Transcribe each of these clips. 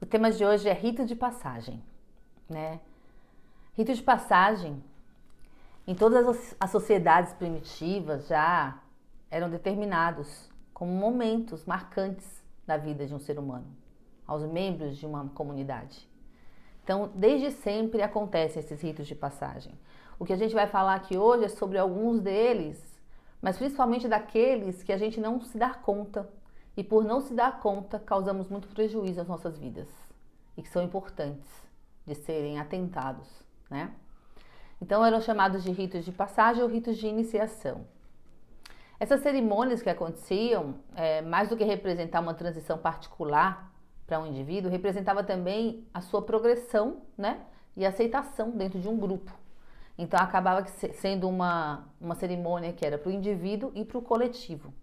O tema de hoje é rito de passagem, né? Rito de passagem, em todas as sociedades primitivas já eram determinados como momentos marcantes da vida de um ser humano, aos membros de uma comunidade. Então, desde sempre acontecem esses ritos de passagem. O que a gente vai falar aqui hoje é sobre alguns deles, mas principalmente daqueles que a gente não se dá conta. E por não se dar conta, causamos muito prejuízo às nossas vidas. E que são importantes de serem atentados, né? Então eram chamados de ritos de passagem ou ritos de iniciação. Essas cerimônias que aconteciam, mais do que representar uma transição particular para um indivíduo, representava também a sua progressão, né? E aceitação dentro de um grupo. Então acabava sendo uma cerimônia que era para o indivíduo e para o coletivo.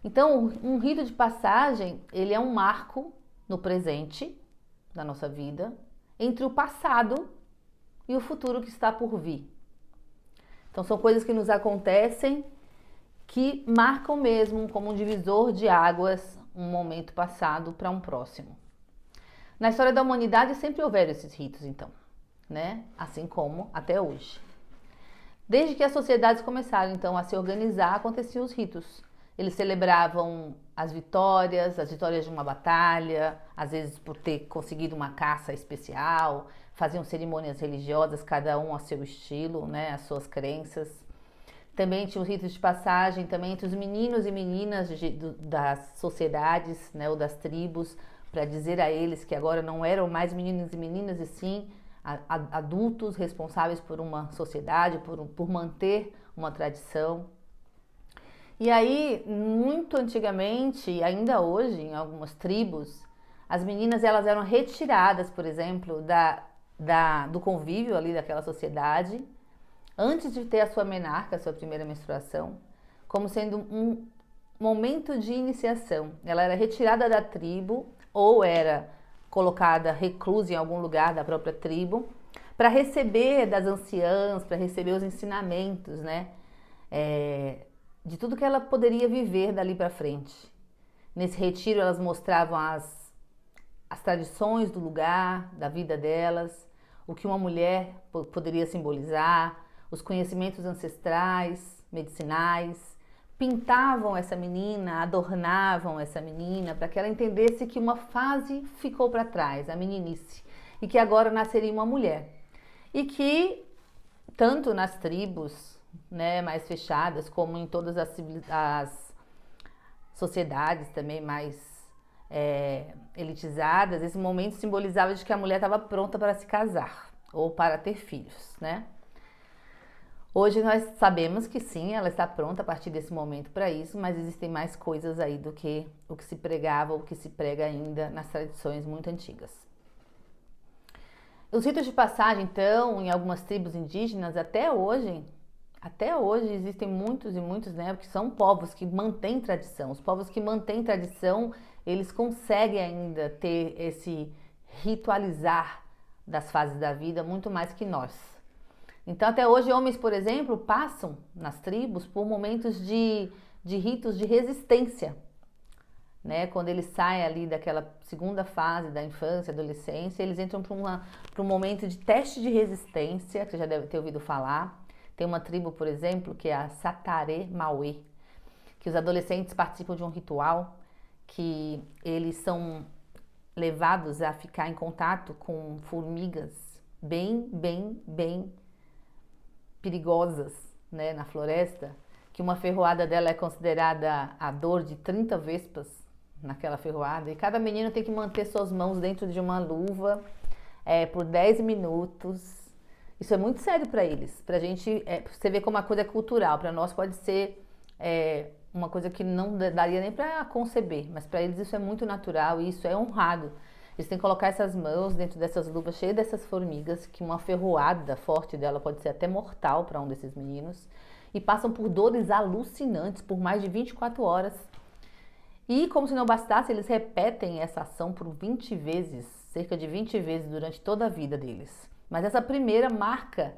Então, um rito de passagem, ele é um marco no presente da nossa vida, entre o passado e o futuro que está por vir. Então, são coisas que nos acontecem que marcam mesmo como um divisor de águas um momento passado para um próximo. Na história da humanidade sempre houveram esses ritos, então, né? Assim como até hoje. Desde que as sociedades começaram, então, a se organizar, aconteciam os ritos. Eles celebravam as vitórias de uma batalha, às vezes por ter conseguido uma caça especial, faziam cerimônias religiosas, cada um a seu estilo, né, as suas crenças. Também tinha os ritos de passagem também entre os meninos e meninas das sociedades, né, ou das tribos, para dizer a eles que agora não eram mais meninos e meninas, e sim adultos responsáveis por uma sociedade, por manter uma tradição. E aí, muito antigamente, e ainda hoje, em algumas tribos, as meninas elas eram retiradas, por exemplo, do convívio ali daquela sociedade, antes de ter a sua menarca, a sua primeira menstruação, como sendo um momento de iniciação. Ela era retirada da tribo ou era colocada reclusa em algum lugar da própria tribo, para receber das anciãs, para receber os ensinamentos, né? De tudo que ela poderia viver dali para frente. Nesse retiro elas mostravam as tradições do lugar, da vida delas, o que uma mulher poderia simbolizar, os conhecimentos ancestrais, medicinais, pintavam essa menina, adornavam essa menina para que ela entendesse que uma fase ficou para trás, a meninice, e que agora nasceria uma mulher. E que, tanto nas tribos, né, mais fechadas, como em todas as sociedades também mais elitizadas, esse momento simbolizava de que a mulher estava pronta para se casar ou para ter filhos, né? Hoje nós sabemos que sim, ela está pronta a partir desse momento para isso, mas existem mais coisas aí do que o que se pregava ou o que se prega ainda nas tradições muito antigas. Os ritos de passagem, então, em algumas tribos indígenas, até hoje existem muitos e muitos, né, porque são povos que mantêm tradição. Os povos que mantêm tradição, eles conseguem ainda ter esse ritualizar das fases da vida muito mais que nós. Então, até hoje, homens, por exemplo, passam nas tribos por momentos de ritos de resistência, né? Quando eles saem ali daquela segunda fase da infância, adolescência, eles entram para um momento de teste de resistência, que você já deve ter ouvido falar. Tem uma tribo, por exemplo, que é a Sataré Mauê, que os adolescentes participam de um ritual que eles são levados a ficar em contato com formigas bem perigosas, né, na floresta, que uma ferroada dela é considerada a dor de 30 vespas naquela ferroada, e cada menino tem que manter suas mãos dentro de uma luva por 10 minutos. Isso é muito sério para eles. Pra gente, você vê como uma coisa é cultural. Para nós pode ser uma coisa que não daria nem para conceber, mas para eles isso é muito natural e isso é honrado. Eles têm que colocar essas mãos dentro dessas luvas cheias dessas formigas, que uma ferroada forte dela pode ser até mortal para um desses meninos, e passam por dores alucinantes por mais de 24 horas. E como se não bastasse, eles repetem essa ação por 20 vezes, cerca de 20 vezes durante toda a vida deles. Mas essa primeira marca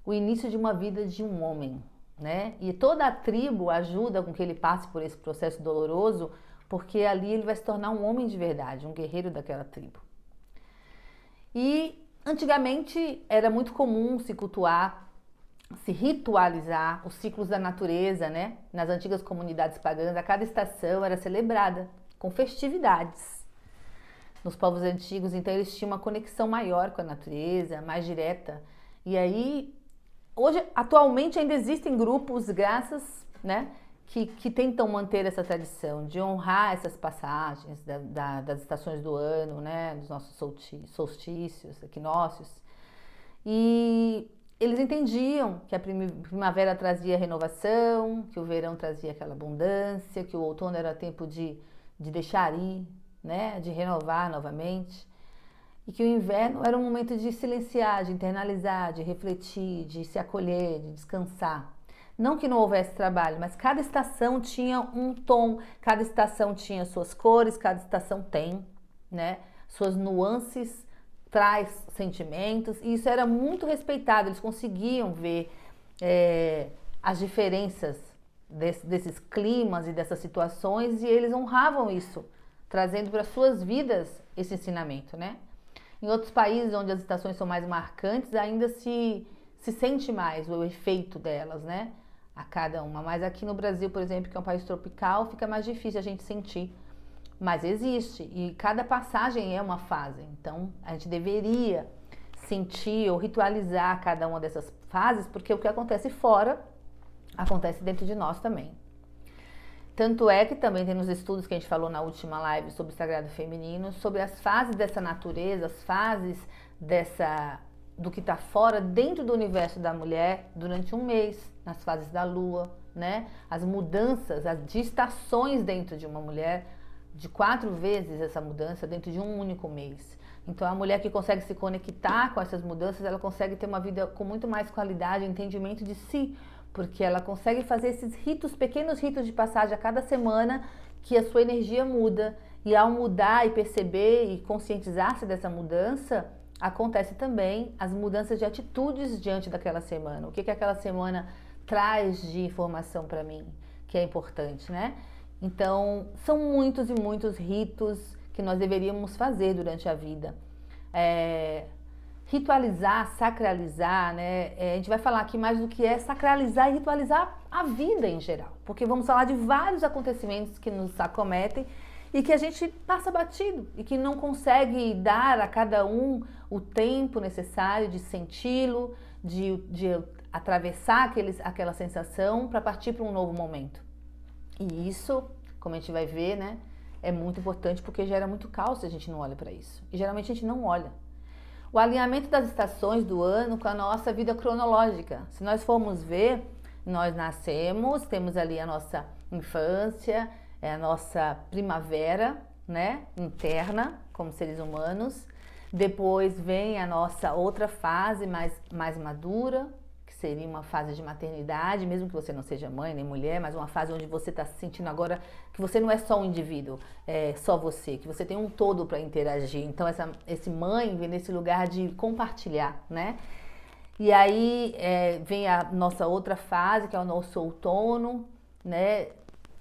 o início de uma vida de um homem, né? E toda a tribo ajuda com que ele passe por esse processo doloroso, porque ali ele vai se tornar um homem de verdade, um guerreiro daquela tribo. E antigamente era muito comum se cultuar, se ritualizar os ciclos da natureza, né? Nas antigas comunidades pagãs, a cada estação era celebrada com festividades. Nos povos antigos, então, eles tinham uma conexão maior com a natureza, mais direta. E aí, hoje, atualmente, ainda existem grupos, graças, né, que tentam manter essa tradição de honrar essas passagens das estações do ano, né, dos nossos solstícios, equinócios. E eles entendiam que a primavera trazia renovação, que o verão trazia aquela abundância, que o outono era tempo de deixar ir, né, de renovar novamente. E que o inverno era um momento de silenciar, de internalizar, de refletir, de se acolher, de descansar. Não que não houvesse trabalho, mas cada estação tinha um tom, cada estação tinha suas cores, cada estação tem, né, suas nuances, traz sentimentos, e isso era muito respeitado. Eles conseguiam ver as diferenças desses climas e dessas situações, e eles honravam isso, trazendo para suas vidas esse ensinamento, né? Em outros países onde as estações são mais marcantes, ainda se sente mais o efeito delas, né? A cada uma. Mas aqui no Brasil, por exemplo, que é um país tropical, fica mais difícil a gente sentir. Mas existe, e cada passagem é uma fase. Então, a gente deveria sentir ou ritualizar cada uma dessas fases, porque o que acontece fora, acontece dentro de nós também. Tanto é que também tem nos estudos que a gente falou na última live sobre o sagrado feminino, sobre as fases dessa natureza, as fases do que está fora, dentro do universo da mulher, durante um mês, nas fases da lua, né? As mudanças, de estações dentro de uma mulher, de 4 vezes essa mudança dentro de um único mês. Então, a mulher que consegue se conectar com essas mudanças, ela consegue ter uma vida com muito mais qualidade, entendimento de si, porque ela consegue fazer esses ritos, pequenos ritos de passagem a cada semana, que a sua energia muda. E ao mudar e perceber e conscientizar-se dessa mudança, acontece também as mudanças de atitudes diante daquela semana. O que aquela semana traz de informação para mim, que é importante, né? Então, são muitos e muitos ritos que nós deveríamos fazer durante a vida. Ritualizar, sacralizar, né? A gente vai falar aqui mais do que é sacralizar e ritualizar a vida em geral, porque vamos falar de vários acontecimentos que nos acometem e que a gente passa batido e que não consegue dar a cada um o tempo necessário de senti-lo, de atravessar aquela sensação para partir para um novo momento. E isso, como a gente vai ver, né, é muito importante porque gera muito caos se a gente não olha para isso. E geralmente a gente não olha. O alinhamento das estações do ano com a nossa vida cronológica. Se nós formos ver, nós nascemos, temos ali a nossa infância, a nossa primavera, né, interna, como seres humanos. Depois vem a nossa outra fase mais madura, que seria uma fase de maternidade, mesmo que você não seja mãe nem mulher, mas uma fase onde você está se sentindo agora que você não é só um indivíduo, é só você, que você tem um todo para interagir. Então esse mãe vem nesse lugar de compartilhar, né? E aí vem a nossa outra fase, que é o nosso outono, né?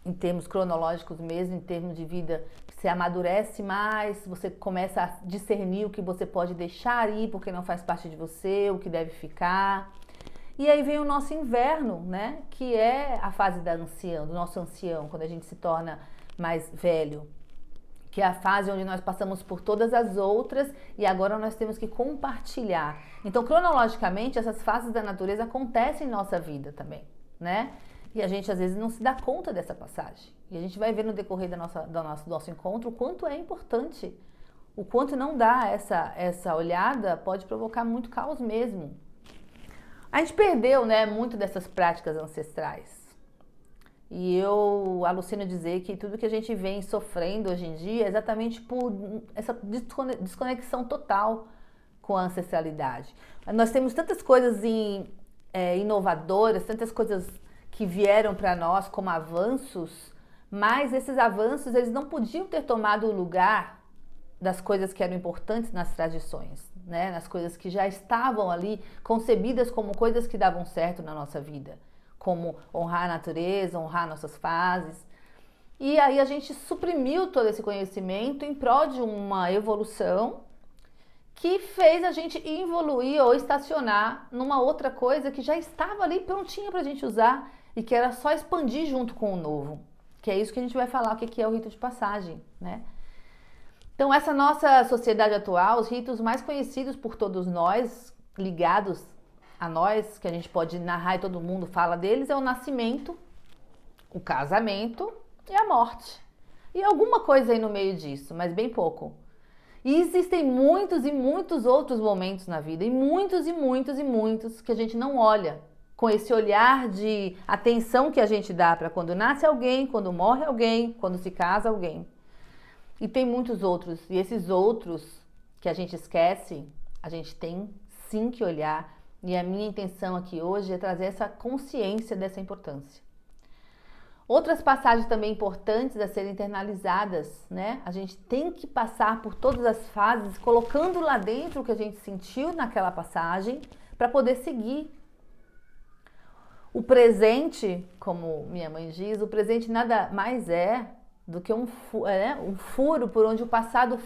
Em termos cronológicos mesmo, em termos de vida, você amadurece mais, você começa a discernir o que você pode deixar ir porque não faz parte de você, o que deve ficar. E aí vem o nosso inverno, né? Que é a fase do nosso ancião, quando a gente se torna mais velho. Que é a fase onde nós passamos por todas as outras e agora nós temos que compartilhar. Então, cronologicamente, essas fases da natureza acontecem em nossa vida também, né? E a gente às vezes não se dá conta dessa passagem. E a gente vai ver no decorrer do nosso encontro o quanto é importante. O quanto não dá essa olhada pode provocar muito caos mesmo. A gente perdeu, né, muito dessas práticas ancestrais. E eu alucino dizer que tudo que a gente vem sofrendo hoje em dia é exatamente por essa desconexão total com a ancestralidade. Nós temos tantas coisas inovadoras, tantas coisas que vieram para nós como avanços, mas esses avanços eles não podiam ter tomado o lugar das coisas que eram importantes nas tradições, né? Nas coisas que já estavam ali concebidas como coisas que davam certo na nossa vida, como honrar a natureza, honrar nossas fases. E aí a gente suprimiu todo esse conhecimento em prol de uma evolução que fez a gente evoluir ou estacionar numa outra coisa que já estava ali prontinha para a gente usar e que era só expandir junto com o novo. Que é isso que a gente vai falar, o que é o rito de passagem, né? Então, essa nossa sociedade atual, os ritos mais conhecidos por todos nós, ligados a nós, que a gente pode narrar e todo mundo fala deles, é o nascimento, o casamento e a morte. E alguma coisa aí no meio disso, mas bem pouco. E existem muitos e muitos outros momentos na vida, e muitos e muitos e muitos que a gente não olha com esse olhar de atenção que a gente dá para quando nasce alguém, quando morre alguém, quando se casa alguém. E tem muitos outros, e esses outros que a gente esquece, a gente tem sim que olhar, e a minha intenção aqui hoje é trazer essa consciência dessa importância. Outras passagens também importantes a serem internalizadas, né? A gente tem que passar por todas as fases, colocando lá dentro o que a gente sentiu naquela passagem, para poder seguir. O presente, como minha mãe diz, o presente nada mais é do que um furo por onde o passado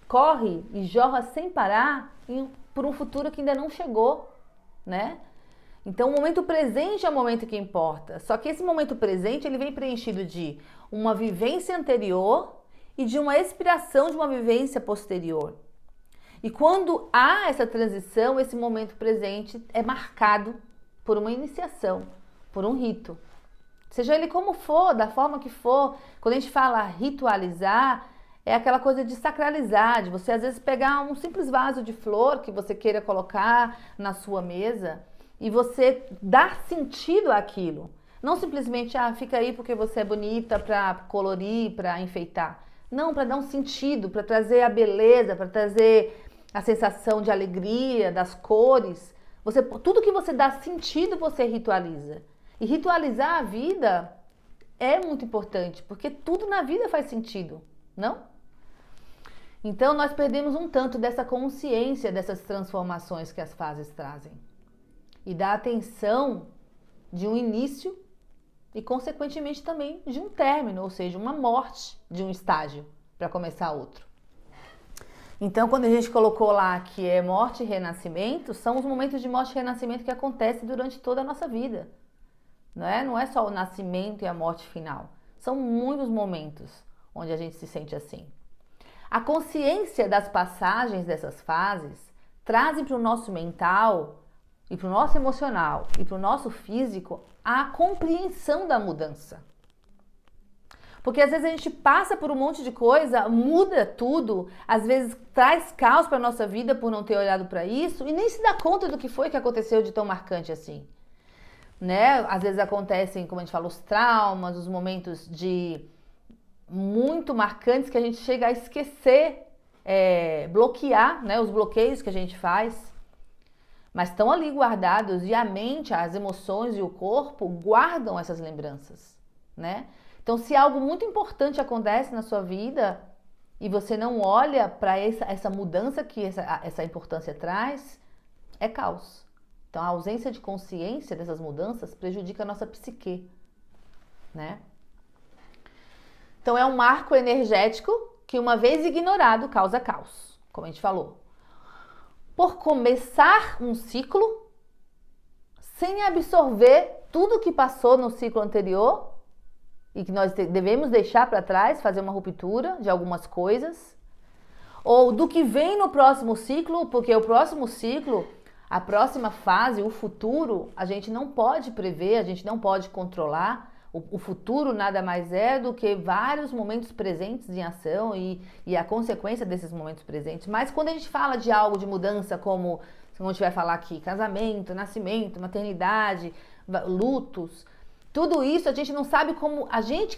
corre e jorra sem parar por um futuro que ainda não chegou, né? Então, o momento presente é o momento que importa. Só que esse momento presente, ele vem preenchido de uma vivência anterior e de uma expiração de uma vivência posterior. E quando há essa transição, esse momento presente é marcado por uma iniciação, por um rito. Seja ele como for, da forma que for. Quando a gente fala ritualizar, é aquela coisa de sacralizar, de você às vezes pegar um simples vaso de flor que você queira colocar na sua mesa e você dar sentido àquilo. Não simplesmente, fica aí porque você é bonita para colorir, para enfeitar. Não, para dar um sentido, para trazer a beleza, para trazer a sensação de alegria, das cores. Tudo que você dá sentido, você ritualiza. E ritualizar a vida é muito importante, porque tudo na vida faz sentido, não? Então, nós perdemos um tanto dessa consciência dessas transformações que as fases trazem. E da atenção de um início e, consequentemente, também de um término, ou seja, uma morte de um estágio para começar outro. Então, quando a gente colocou lá que é morte e renascimento, são os momentos de morte e renascimento que acontecem durante toda a nossa vida. Não é só o nascimento e a morte final. São muitos momentos onde a gente se sente assim. A consciência das passagens dessas fases trazem para o nosso mental e para o nosso emocional e para o nosso físico a compreensão da mudança. Porque às vezes a gente passa por um monte de coisa, muda tudo, às vezes traz caos para a nossa vida por não ter olhado para isso e nem se dá conta do que foi que aconteceu de tão marcante assim. Né? Às vezes acontecem, como a gente fala, os traumas, os momentos de muito marcantes que a gente chega a esquecer, bloquear, né? Os bloqueios que a gente faz. Mas estão ali guardados e a mente, as emoções e o corpo guardam essas lembranças, né? Então, se algo muito importante acontece na sua vida e você não olha para essa mudança que essa importância traz, é caos. Então, a ausência de consciência dessas mudanças prejudica a nossa psique, né? Então, é um marco energético que, uma vez ignorado, causa caos, como a gente falou. Por começar um ciclo sem absorver tudo que passou no ciclo anterior e que nós devemos deixar para trás, fazer uma ruptura de algumas coisas, ou do que vem no próximo ciclo, porque o próximo ciclo, a próxima fase, o futuro, a gente não pode prever, a gente não pode controlar. O futuro nada mais é do que vários momentos presentes em ação e a consequência desses momentos presentes. Mas quando a gente fala de algo de mudança, como a gente vai falar aqui, casamento, nascimento, maternidade, lutos, tudo isso a gente não sabe como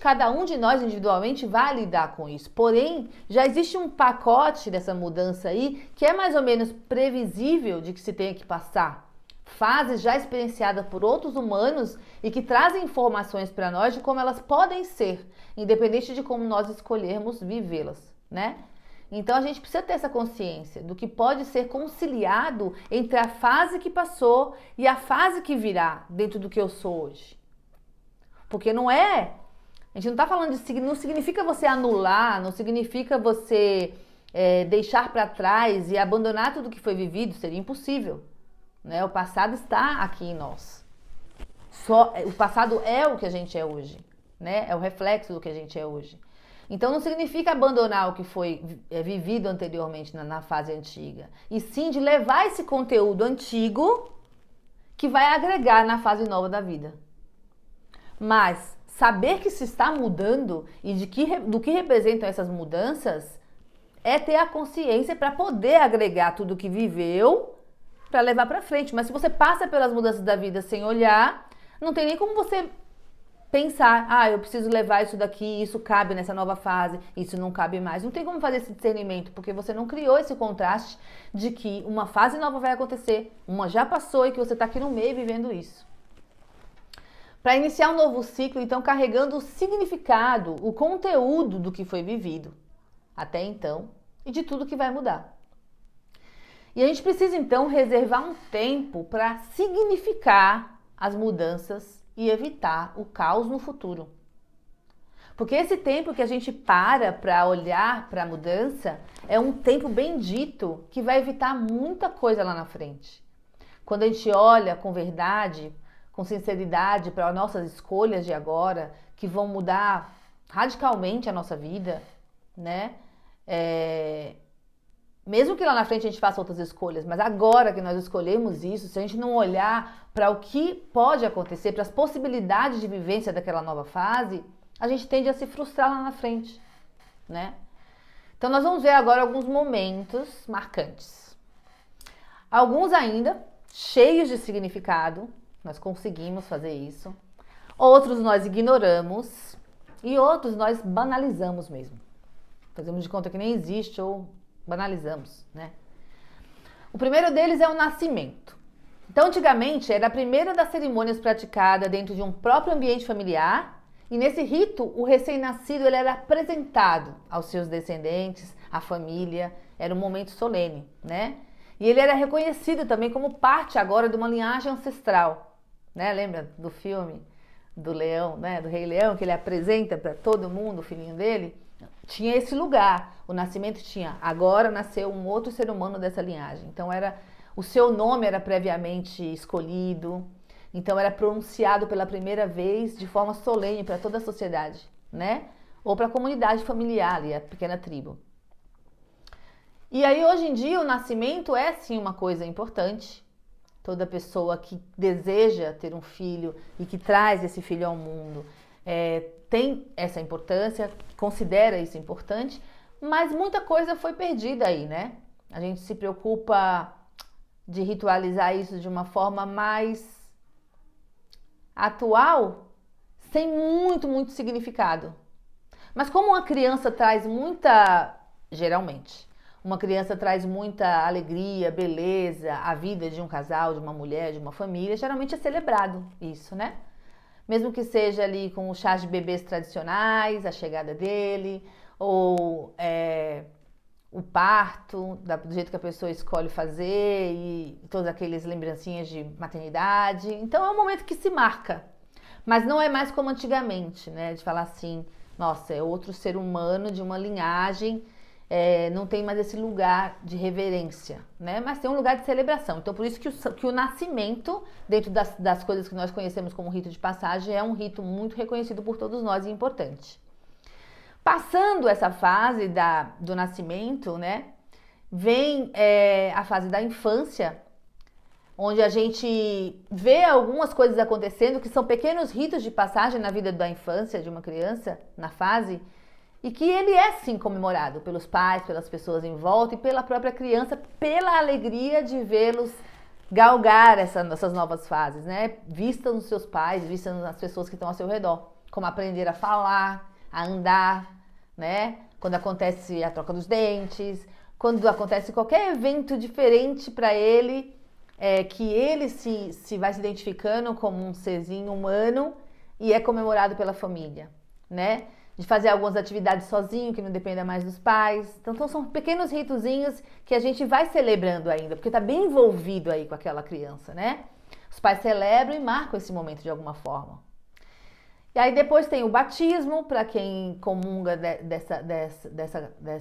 cada um de nós individualmente vai lidar com isso. Porém, já existe um pacote dessa mudança aí que é mais ou menos previsível de que se tenha que passar. Fases já experienciadas por outros humanos e que trazem informações para nós de como elas podem ser, independente de como nós escolhermos vivê-las, né? Então a gente precisa ter essa consciência do que pode ser conciliado entre a fase que passou e a fase que virá dentro do que eu sou hoje. Porque não é A gente não está falando de... Não significa você anular, não significa você deixar para trás e abandonar tudo que foi vivido, seria impossível. Né? O passado está aqui em nós. O passado é o que a gente é hoje. Né? É o reflexo do que a gente é hoje. Então não significa abandonar o que foi vivido anteriormente na fase antiga. E sim de levar esse conteúdo antigo que vai agregar na fase nova da vida. Mas saber que se está mudando e do que representam essas mudanças é ter a consciência para poder agregar tudo que viveu para levar para frente. Mas se você passa pelas mudanças da vida sem olhar, não tem nem como você pensar, eu preciso levar isso daqui, isso cabe nessa nova fase, isso não cabe mais. Não tem como fazer esse discernimento, porque você não criou esse contraste de que uma fase nova vai acontecer, uma já passou e que você está aqui no meio vivendo isso. Para iniciar um novo ciclo, então, carregando o significado, o conteúdo do que foi vivido até então e de tudo que vai mudar. E a gente precisa, então, reservar um tempo para significar as mudanças e evitar o caos no futuro. Porque esse tempo que a gente para olhar para a mudança é um tempo bendito que vai evitar muita coisa lá na frente. Quando a gente olha com verdade, com sinceridade para nossas escolhas de agora, que vão mudar radicalmente a nossa vida, né? Mesmo que lá na frente a gente faça outras escolhas, mas agora que nós escolhemos isso, se a gente não olhar para o que pode acontecer, para as possibilidades de vivência daquela nova fase, a gente tende a se frustrar lá na frente, né? Então nós vamos ver agora alguns momentos marcantes. Alguns ainda cheios de significado, nós conseguimos fazer isso. Outros nós ignoramos e outros nós banalizamos mesmo. Fazemos de conta que nem existe ou banalizamos, né? O primeiro deles é o nascimento. Então, antigamente, era a primeira das cerimônias praticada dentro de um próprio ambiente familiar e nesse rito, o recém-nascido ele era apresentado aos seus descendentes, à família, era um momento solene, né? E ele era reconhecido também como parte agora de uma linhagem ancestral, né? Lembra do filme do Leão, né? Do Rei Leão, que ele apresenta para todo mundo o filhinho dele? Tinha esse lugar, o nascimento tinha, agora nasceu um outro ser humano dessa linhagem. Então o seu nome era previamente escolhido, então era pronunciado pela primeira vez de forma solene para toda a sociedade, né? Ou para a comunidade familiar ali, a pequena tribo. E aí hoje em dia o nascimento é sim uma coisa importante. Toda pessoa que deseja ter um filho e que traz esse filho ao mundo tem essa importância, considera isso importante, mas muita coisa foi perdida aí, né? A gente se preocupa de ritualizar isso de uma forma mais atual, sem muito significado. Mas como uma criança traz geralmente, uma criança traz muita alegria, beleza, a vida de um casal, de uma mulher, de uma família, geralmente é celebrado isso, né? Mesmo que seja ali com os chás de bebês tradicionais, a chegada dele, ou o parto, do jeito que a pessoa escolhe fazer, e todas aquelas lembrancinhas de maternidade. Então é um momento que se marca, mas não é mais como antigamente, né? De falar assim, nossa, é outro ser humano de uma linhagem, não tem mais esse lugar de reverência, né? Mas tem um lugar de celebração. Então por isso que o nascimento, dentro das coisas que nós conhecemos como rito de passagem, é um rito muito reconhecido por todos nós e importante. Passando essa fase do nascimento, né? Vem a fase da infância, onde a gente vê algumas coisas acontecendo que são pequenos ritos de passagem na vida da infância de uma criança, na fase, e que ele é sim comemorado pelos pais, pelas pessoas em volta e pela própria criança, pela alegria de vê-los galgar essas novas fases, né? Vista nos seus pais, vista nas pessoas que estão ao seu redor, como aprender a falar, a andar, né? Quando acontece a troca dos dentes, quando acontece qualquer evento diferente para ele, que ele se vai se identificando como um serzinho humano e é comemorado pela família, né? De fazer algumas atividades sozinho, que não dependa mais dos pais. Então são pequenos ritozinhos que a gente vai celebrando ainda, porque está bem envolvido aí com aquela criança, né? Os pais celebram e marcam esse momento de alguma forma. E aí depois tem o batismo, para quem comunga dessa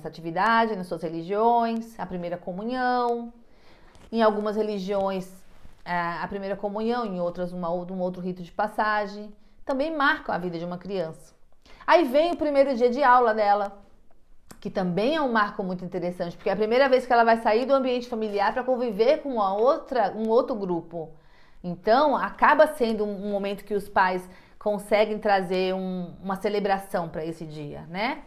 atividade nas suas religiões, a primeira comunhão. Em algumas religiões, a primeira comunhão, em outras um outro rito de passagem. Também marcam a vida de uma criança. Aí vem o primeiro dia de aula dela, que também é um marco muito interessante, porque é a primeira vez que ela vai sair do ambiente familiar para conviver com um outro grupo. Então, acaba sendo um momento que os pais conseguem trazer uma celebração para esse dia, né?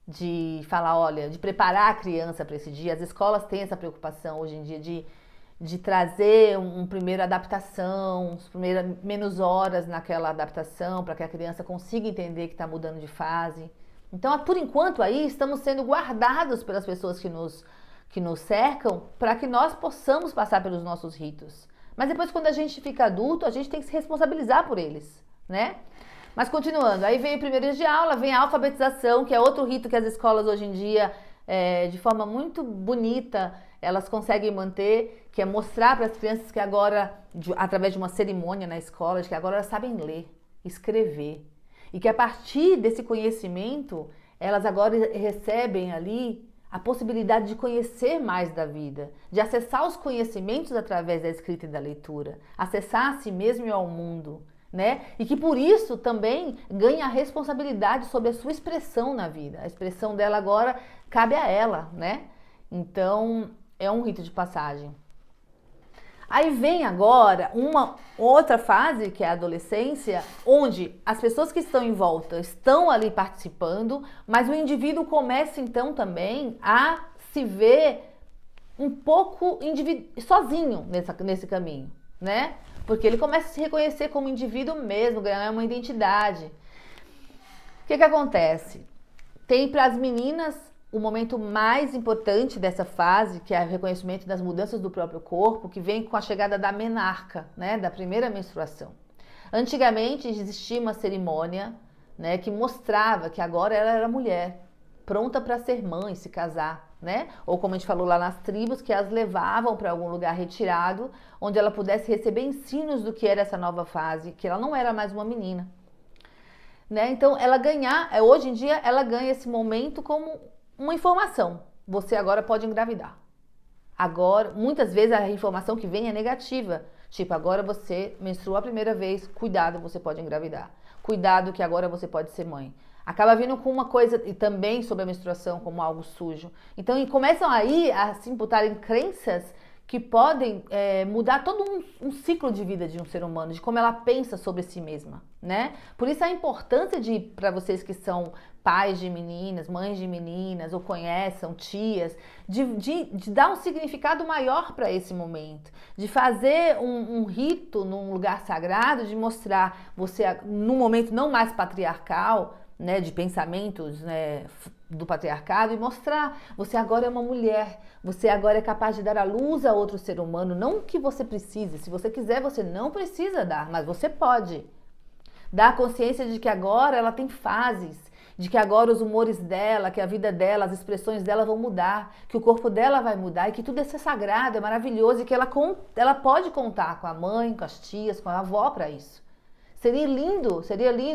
De falar, olha, de preparar a criança para esse dia. As escolas têm essa preocupação hoje em dia de trazer uma primeira adaptação, menos horas naquela adaptação, para que a criança consiga entender que está mudando de fase. Então, por enquanto aí, estamos sendo guardados pelas pessoas que nos cercam para que nós possamos passar pelos nossos ritos. Mas depois, quando a gente fica adulto, a gente tem que se responsabilizar por eles, né? Mas continuando, aí vem o primeiro dia de aula, vem a alfabetização, que é outro rito que as escolas hoje em dia, de forma muito bonita, elas conseguem manter, que é mostrar para as crianças que agora, através de uma cerimônia na escola, de que agora elas sabem ler, escrever. E que a partir desse conhecimento, elas agora recebem ali a possibilidade de conhecer mais da vida, de acessar os conhecimentos através da escrita e da leitura, acessar a si mesmo e ao mundo, né? E que por isso também ganha a responsabilidade sobre a sua expressão na vida. A expressão dela agora cabe a ela, né? Então, é um rito de passagem. Aí vem agora uma outra fase, que é a adolescência, onde as pessoas que estão em volta estão ali participando, mas o indivíduo começa então também a se ver um pouco sozinho nesse caminho, né? Porque ele começa a se reconhecer como indivíduo mesmo, ganhar uma identidade. O que acontece? Tem para as meninas o momento mais importante dessa fase, que é o reconhecimento das mudanças do próprio corpo, que vem com a chegada da menarca, né, da primeira menstruação. Antigamente existia uma cerimônia, né, que mostrava que agora ela era mulher, pronta para ser mãe, se casar, né? Ou como a gente falou lá nas tribos, que as levavam para algum lugar retirado, onde ela pudesse receber ensinos do que era essa nova fase, que ela não era mais uma menina, né? Então hoje em dia ela ganha esse momento como uma informação. Você agora pode engravidar. Agora, muitas vezes a informação que vem é negativa. Tipo, agora você menstruou a primeira vez, cuidado, você pode engravidar. Cuidado que agora você pode ser mãe. Acaba vindo com uma coisa, e também sobre a menstruação como algo sujo. Então, começam aí a se imputarem crenças que podem mudar todo um ciclo de vida de um ser humano, de como ela pensa sobre si mesma, né? Por isso a importância para vocês que são pais de meninas, mães de meninas, ou conhecem, tias, de dar um significado maior para esse momento, de fazer um rito num lugar sagrado, de mostrar você num momento não mais patriarcal, né, de pensamentos, né, do patriarcado, e mostrar, você agora é uma mulher, você agora é capaz de dar a luz a outro ser humano, não que você precise, se você quiser você não precisa dar, mas você pode. Dar a consciência de que agora ela tem fases, de que agora os humores dela, que a vida dela, as expressões dela vão mudar, que o corpo dela vai mudar e que tudo é sagrado, é maravilhoso e que ela pode contar com a mãe, com as tias, com a avó para isso. Seria lindo,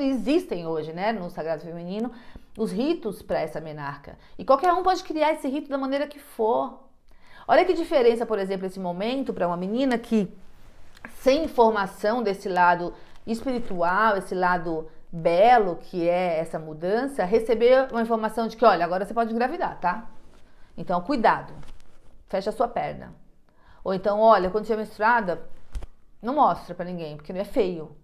existem hoje, né, no Sagrado Feminino, os ritos para essa menarca. E qualquer um pode criar esse rito da maneira que for. Olha que diferença, por exemplo, esse momento para uma menina que, sem informação desse lado espiritual, esse lado belo que é essa mudança, receber uma informação de que, olha, agora você pode engravidar, tá? Então, cuidado, fecha a sua perna. Ou então, olha, quando estiver menstruada, não mostra para ninguém, porque não é feio.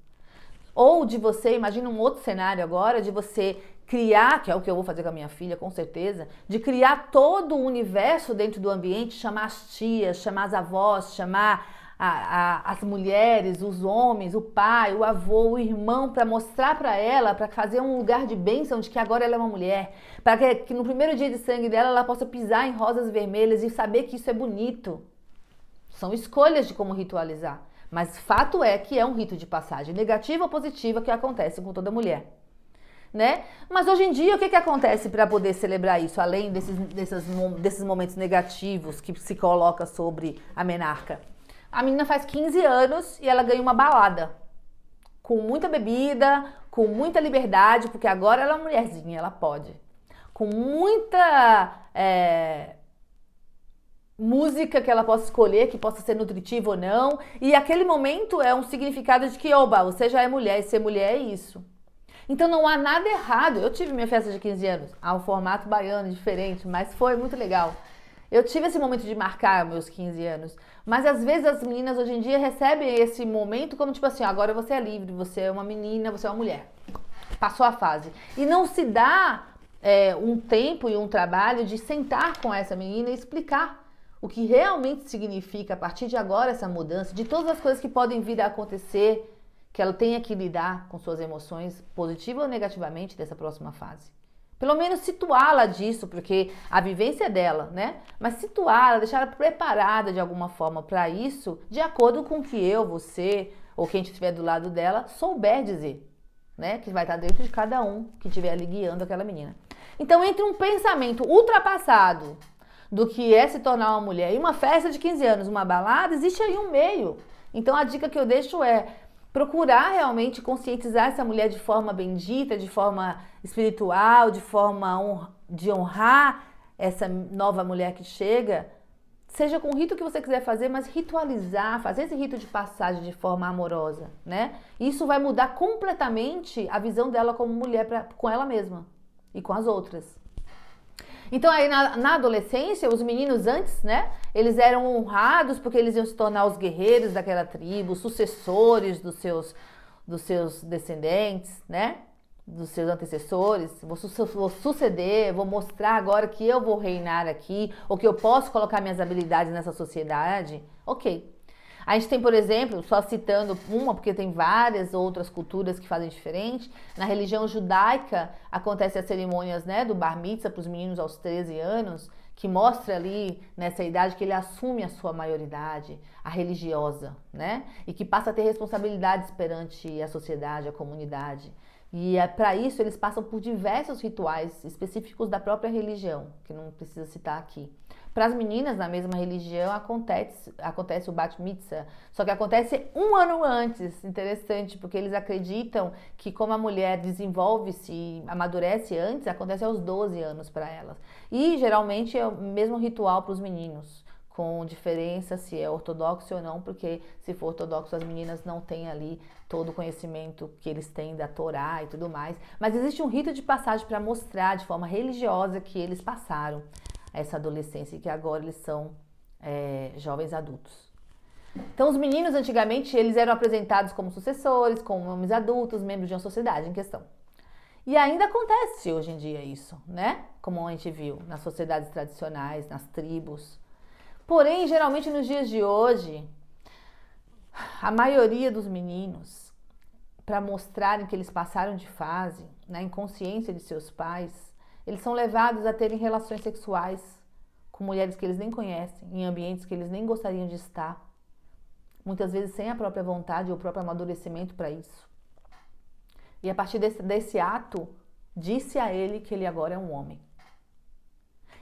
Ou de você, imagina um outro cenário agora, de você criar, que é o que eu vou fazer com a minha filha, com certeza, de criar todo o universo dentro do ambiente, chamar as tias, chamar as avós, chamar as mulheres, os homens, o pai, o avô, o irmão, para mostrar para ela, para fazer um lugar de bênção de que agora ela é uma mulher, para que no primeiro dia de sangue dela ela possa pisar em rosas vermelhas e saber que isso é bonito. São escolhas de como ritualizar. Mas fato é que é um rito de passagem, negativa ou positiva, que acontece com toda mulher, né? Mas hoje em dia, o que acontece para poder celebrar isso, além desses momentos negativos que se coloca sobre a menarca? A menina faz 15 anos e ela ganha uma balada com muita bebida, com muita liberdade, porque agora ela é uma mulherzinha, ela pode. Com muita música que ela possa escolher, que possa ser nutritiva ou não. E aquele momento é um significado de que, oba, você já é mulher e ser mulher é isso. Então não há nada errado. Eu tive minha festa de 15 anos, há um formato baiano diferente, mas foi muito legal. Eu tive esse momento de marcar meus 15 anos. Mas às vezes as meninas hoje em dia recebem esse momento como tipo assim, agora você é livre, você é uma menina, você é uma mulher. Passou a fase. E não se dá um tempo e um trabalho de sentar com essa menina e explicar o que realmente significa a partir de agora essa mudança, de todas as coisas que podem vir a acontecer, que ela tenha que lidar com suas emoções, positiva ou negativamente, dessa próxima fase. Pelo menos situá-la disso, porque a vivência é dela, né? Mas situá-la, deixar ela preparada de alguma forma para isso, de acordo com o que eu, você ou quem estiver do lado dela souber dizer, né? Que vai estar dentro de cada um que estiver ali guiando aquela menina. Então, entre um pensamento ultrapassado do que é se tornar uma mulher e uma festa de 15 anos, uma balada, existe aí um meio. Então, a dica que eu deixo é procurar realmente conscientizar essa mulher de forma bendita, de forma espiritual, de forma de honrar essa nova mulher que chega, seja com o rito que você quiser fazer, mas ritualizar, fazer esse rito de passagem de forma amorosa, né? Isso vai mudar completamente a visão dela como mulher com ela mesma e com as outras. Então aí na adolescência, os meninos antes, né, eles eram honrados porque eles iam se tornar os guerreiros daquela tribo, sucessores dos seus descendentes, né, dos seus antecessores. Vou suceder, vou mostrar agora que eu vou reinar aqui, ou que eu posso colocar minhas habilidades nessa sociedade. Ok. A gente tem, por exemplo, só citando uma, porque tem várias outras culturas que fazem diferente. Na religião judaica, acontecem as cerimônias, né, do bar mitzvah para os meninos aos 13 anos, que mostra ali, nessa idade, que ele assume a sua maioridade, a religiosa, né? E que passa a ter responsabilidades perante a sociedade, a comunidade. E para isso eles passam por diversos rituais específicos da própria religião, que não precisa citar aqui. Para as meninas na mesma religião acontece o Bat Mitzvah, só que acontece um ano antes. Interessante, porque eles acreditam que como a mulher desenvolve-se e amadurece antes, acontece aos 12 anos para elas. E geralmente é o mesmo ritual para os meninos, com diferença se é ortodoxo ou não, porque se for ortodoxo as meninas não têm ali todo o conhecimento que eles têm da Torá e tudo mais. Mas existe um rito de passagem para mostrar de forma religiosa que eles passaram essa adolescência e que agora eles são jovens adultos. Então os meninos antigamente eles eram apresentados como sucessores, como homens adultos, membros de uma sociedade em questão. E ainda acontece hoje em dia isso, né? Como a gente viu nas sociedades tradicionais, nas tribos. Porém, geralmente nos dias de hoje, a maioria dos meninos, para mostrarem que eles passaram de fase, na inconsciência de seus pais, eles são levados a terem relações sexuais com mulheres que eles nem conhecem, em ambientes que eles nem gostariam de estar, muitas vezes sem a própria vontade ou o próprio amadurecimento para isso. E a partir desse ato, disse a ele que ele agora é um homem.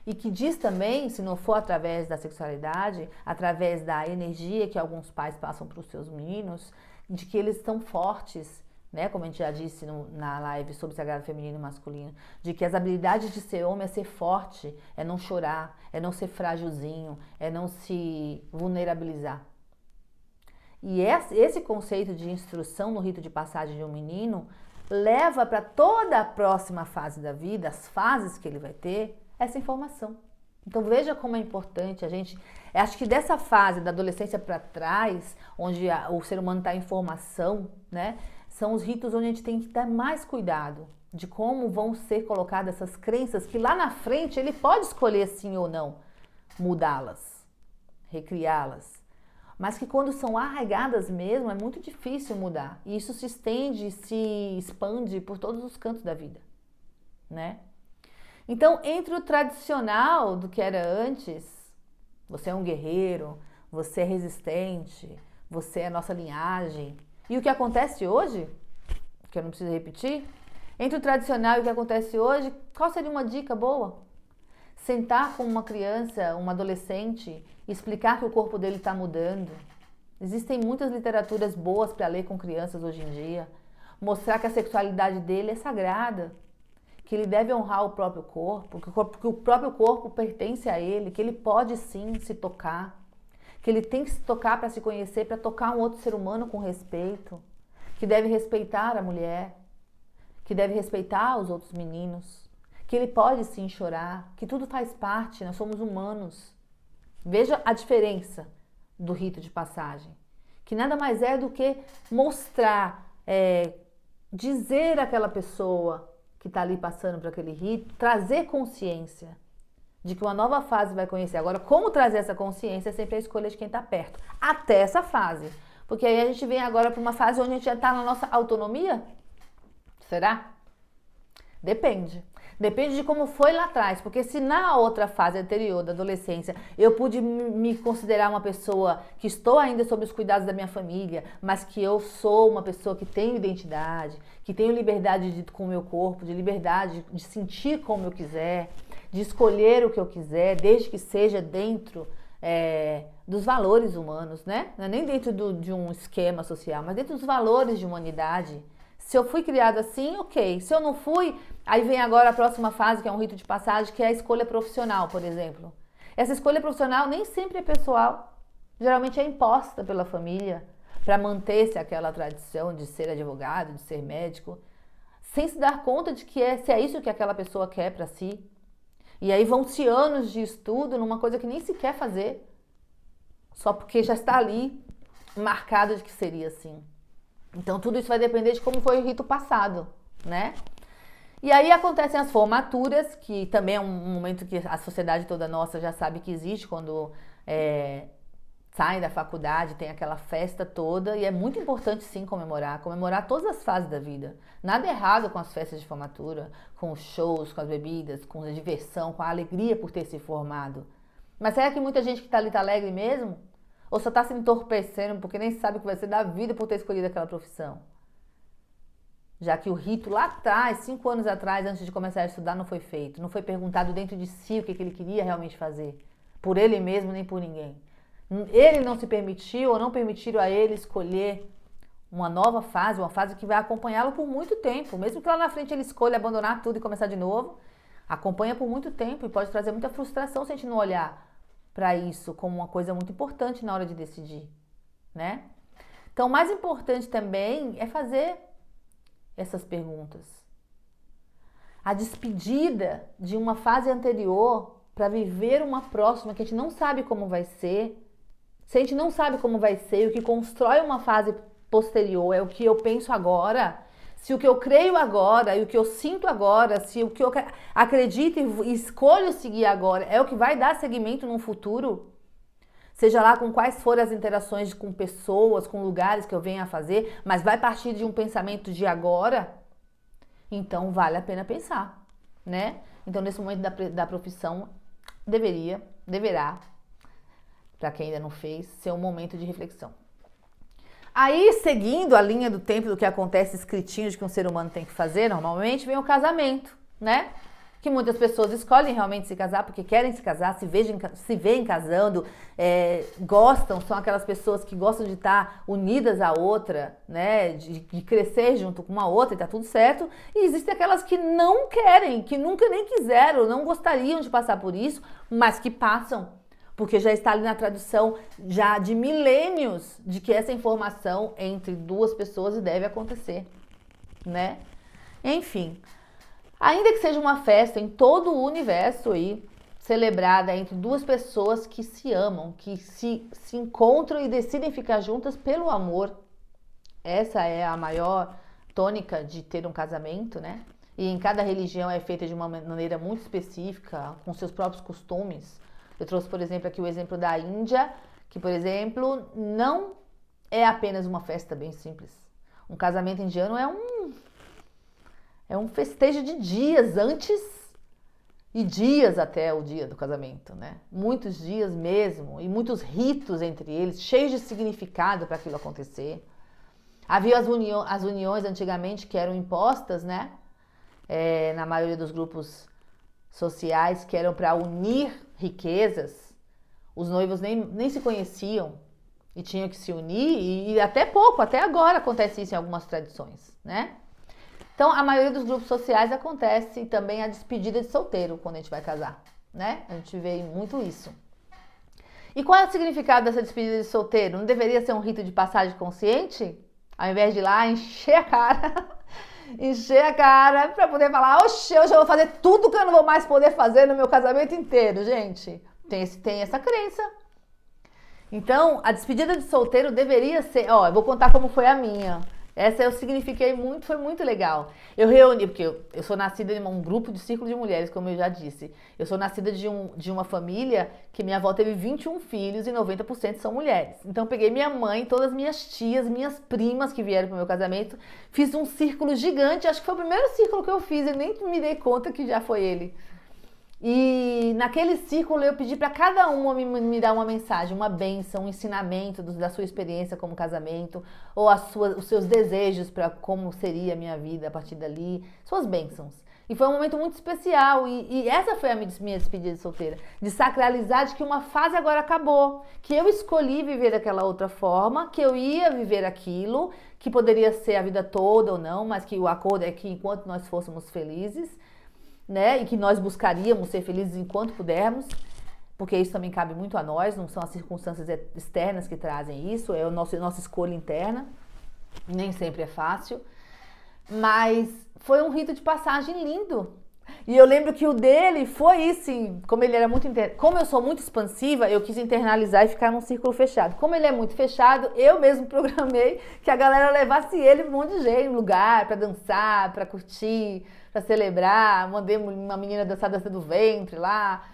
E que diz também, se não for através da sexualidade, através da energia que alguns pais passam para os seus meninos, de que eles estão fortes, né? Como a gente já disse na live sobre sagrado feminino e masculino, de que as habilidades de ser homem é ser forte, é não chorar, é não ser frágilzinho, é não se vulnerabilizar. E esse conceito de instrução no rito de passagem de um menino leva para toda a próxima fase da vida, as fases que ele vai ter, essa informação. Então veja como é importante a gente, acho que dessa fase da adolescência para trás, onde o ser humano está em formação, né, são os ritos onde a gente tem que dar mais cuidado de como vão ser colocadas essas crenças que lá na frente ele pode escolher sim ou não mudá-las, recriá-las, mas que quando são arraigadas mesmo é muito difícil mudar. E isso se estende, se expande por todos os cantos da vida, né? Então, entre o tradicional do que era antes, você é um guerreiro, você é resistente, você é a nossa linhagem, e o que acontece hoje, que eu não preciso repetir, entre o tradicional e o que acontece hoje, qual seria uma dica boa? Sentar com uma criança, um adolescente, e explicar que o corpo dele está mudando, Existem muitas literaturas boas para ler com crianças hoje em dia. Mostrar que a sexualidade dele é sagrada, que ele deve honrar o próprio corpo, que o próprio corpo pertence a ele, que ele pode sim se tocar, que ele tem que se tocar para se conhecer, para tocar um outro ser humano com respeito, que deve respeitar a mulher, que deve respeitar os outros meninos, que ele pode sim chorar, que tudo faz parte, nós somos humanos. Veja a diferença do rito de passagem, que nada mais é do que mostrar, dizer àquela pessoa que está ali passando por aquele rito, trazer consciência de que uma nova fase vai conhecer. Agora, como trazer essa consciência é sempre a escolha de quem está perto, até essa fase. Porque aí a gente vem agora para uma fase onde a gente já está na nossa autonomia? Será? Depende. Depende de como foi lá atrás, porque se na outra fase anterior da adolescência eu pude me considerar uma pessoa que estou ainda sob os cuidados da minha família, mas que eu sou uma pessoa que tenho identidade, que tenho liberdade com o meu corpo, de liberdade de sentir como eu quiser, de escolher o que eu quiser, desde que seja dentro dos valores humanos, né? Não é nem dentro de um esquema social, mas dentro dos valores de humanidade. Se eu fui criado assim, ok. Se eu não fui, aí vem agora a próxima fase, que é um rito de passagem, que é a escolha profissional, por exemplo. Essa escolha profissional nem sempre é pessoal. Geralmente é imposta pela família para manter-se aquela tradição de ser advogado, de ser médico, sem se dar conta de que se é isso que aquela pessoa quer para si. E aí vão-se anos de estudo numa coisa que nem se quer fazer, só porque já está ali marcado de que seria assim. Então, tudo isso vai depender de como foi o rito passado, né? E aí acontecem as formaturas, que também é um momento que a sociedade toda nossa já sabe que existe, quando saem da faculdade, tem aquela festa toda, e é muito importante sim comemorar todas as fases da vida. Nada errado com as festas de formatura, com os shows, com as bebidas, com a diversão, com a alegria por ter se formado. Mas será que muita gente que está ali está alegre mesmo? Ou só está se entorpecendo porque nem sabe o que vai ser da vida por ter escolhido aquela profissão? Já que o rito lá atrás, 5 anos atrás, antes de começar a estudar, não foi feito. Não foi perguntado dentro de si o que ele queria realmente fazer. Por ele mesmo, nem por ninguém. Ele não se permitiu ou não permitiram a ele escolher uma nova fase, uma fase que vai acompanhá-lo por muito tempo. Mesmo que lá na frente ele escolha abandonar tudo e começar de novo, acompanha por muito tempo e pode trazer muita frustração se a gente não olhar para isso como uma coisa muito importante na hora de decidir, né? Então, o mais importante também é fazer essas perguntas. A despedida de uma fase anterior para viver uma próxima que a gente não sabe como vai ser. Se a gente não sabe como vai ser, o que constrói uma fase posterior é o que eu penso agora. Se o que eu creio agora e o que eu sinto agora, se o que eu acredito e escolho seguir agora é o que vai dar seguimento no futuro, seja lá com quais forem as interações com pessoas, com lugares que eu venha a fazer, mas vai partir de um pensamento de agora, então vale a pena pensar, né? Então, nesse momento da profissão, deverá, para quem ainda não fez, ser um momento de reflexão. Aí, seguindo a linha do tempo do que acontece escritinho de que um ser humano tem que fazer, normalmente vem o casamento, né? Que muitas pessoas escolhem realmente se casar porque querem se casar, se veem casando, gostam, são aquelas pessoas que gostam de estar unidas à outra, né? De crescer junto com uma outra e tá tudo certo. E existem aquelas que não querem, que nunca nem quiseram, não gostariam de passar por isso, mas que passam. Porque já está ali na tradição já de milênios de que essa informação entre duas pessoas deve acontecer, né? Enfim, ainda que seja uma festa em todo o universo aí, celebrada entre duas pessoas que se amam, que se encontram e decidem ficar juntas pelo amor. Essa é a maior tônica de ter um casamento, né? E em cada religião é feita de uma maneira muito específica, com seus próprios costumes. Eu trouxe, por exemplo, aqui o exemplo da Índia, que, por exemplo, não é apenas uma festa bem simples. Um casamento indiano é um festejo de dias antes e dias até o dia do casamento, né? Muitos dias mesmo, e muitos ritos entre eles, cheios de significado para aquilo acontecer. Havia as uniões antigamente que eram impostas, né? Na maioria dos grupos sociais, que eram para unir riquezas. Os noivos nem se conheciam, E tinham que se unir, e até pouco, até agora acontece isso em algumas tradições, né? Então, a maioria dos grupos sociais acontece também a despedida de solteiro quando a gente vai casar, né? A gente vê muito isso. E qual é o significado dessa despedida de solteiro? Não deveria ser um rito de passagem consciente? Ao invés de ir lá encher a cara, encher a cara pra poder falar, oxe, hoje eu vou fazer tudo que eu não vou mais poder fazer no meu casamento inteiro, gente. Tem essa crença. Então, a despedida de solteiro deveria ser, ó, eu vou contar como foi a minha. Essa eu signifiquei muito, foi muito legal. Eu reuni, porque eu sou nascida de um grupo de círculo de mulheres, como eu já disse. Eu sou nascida de uma família que minha avó teve 21 filhos e 90% são mulheres. Então eu peguei minha mãe, todas as minhas tias, minhas primas que vieram para o meu casamento, fiz um círculo gigante, acho que foi o primeiro círculo que eu fiz, eu nem me dei conta que já foi ele. E naquele círculo eu pedi para cada uma me dar uma mensagem, uma bênção, um ensinamento da sua experiência como casamento, ou os seus desejos para como seria a minha vida a partir dali, suas bênçãos. E foi um momento muito especial e essa foi a minha despedida de solteira, de sacralizar de que uma fase agora acabou, que eu escolhi viver daquela outra forma, que eu ia viver aquilo, que poderia ser a vida toda ou não, mas que o acordo é que enquanto nós fôssemos felizes, né? E que nós buscaríamos ser felizes enquanto pudermos, porque isso também cabe muito a nós, não são as circunstâncias externas que trazem isso, é a nossa escolha interna, nem sempre é fácil, mas foi um rito de passagem lindo. E eu lembro que o dele foi assim, como ele era como eu sou muito expansiva, eu quis internalizar e ficar num círculo fechado. Como ele é muito fechado, eu mesmo programei que a galera levasse ele um monte de jeito, lugar para dançar, para curtir, para celebrar. Mandei uma menina dançar dança do ventre lá.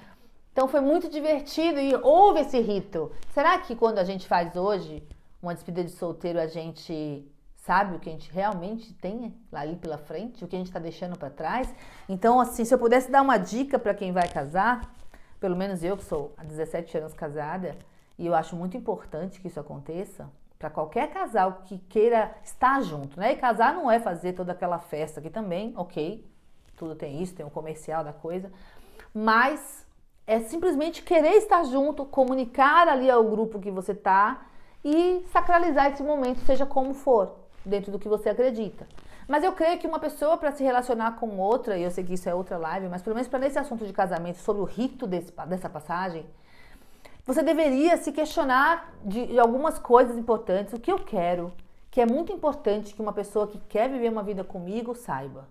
Então foi muito divertido e houve esse rito. Será que quando a gente faz hoje uma despedida de solteiro, a gente sabe o que a gente realmente tem ali pela frente, o que a gente está deixando para trás? Então, assim, se eu pudesse dar uma dica para quem vai casar, pelo menos eu que sou há 17 anos casada, e eu acho muito importante que isso aconteça, para qualquer casal que queira estar junto, né? E casar não é fazer toda aquela festa aqui também, ok, tudo tem isso, tem um comercial da coisa, mas é simplesmente querer estar junto, comunicar ali ao grupo que você está e sacralizar esse momento, seja como for, dentro do que você acredita. Mas eu creio que uma pessoa para se relacionar com outra, e eu sei que isso é outra live, mas pelo menos para nesse assunto de casamento, sobre o rito dessa passagem, você deveria se questionar de algumas coisas importantes, o que eu quero, que é muito importante que uma pessoa que quer viver uma vida comigo saiba.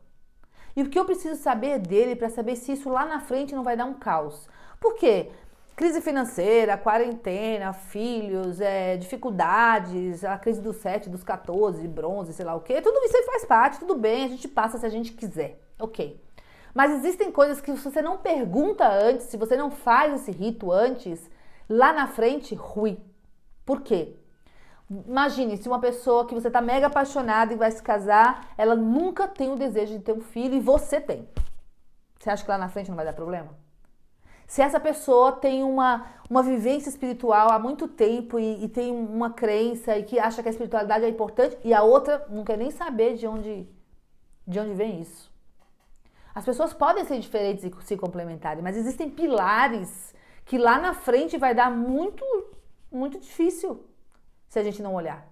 E o que eu preciso saber dele para saber se isso lá na frente não vai dar um caos. Por quê? Crise financeira, quarentena, filhos, dificuldades, a crise dos 7, dos 14, bronze, sei lá o quê. Tudo isso aí faz parte, tudo bem, a gente passa se a gente quiser, ok. Mas existem coisas que se você não pergunta antes, se você não faz esse rito antes, lá na frente, ruim. Por quê? Imagine, se uma pessoa que você tá mega apaixonada e vai se casar, ela nunca tem o desejo de ter um filho e você tem. Você acha que lá na frente não vai dar problema? Se essa pessoa tem uma vivência espiritual há muito tempo e tem uma crença e que acha que a espiritualidade é importante e a outra não quer nem saber de onde vem isso. As pessoas podem ser diferentes e se complementarem, mas existem pilares que lá na frente vai dar muito, muito difícil se a gente não olhar.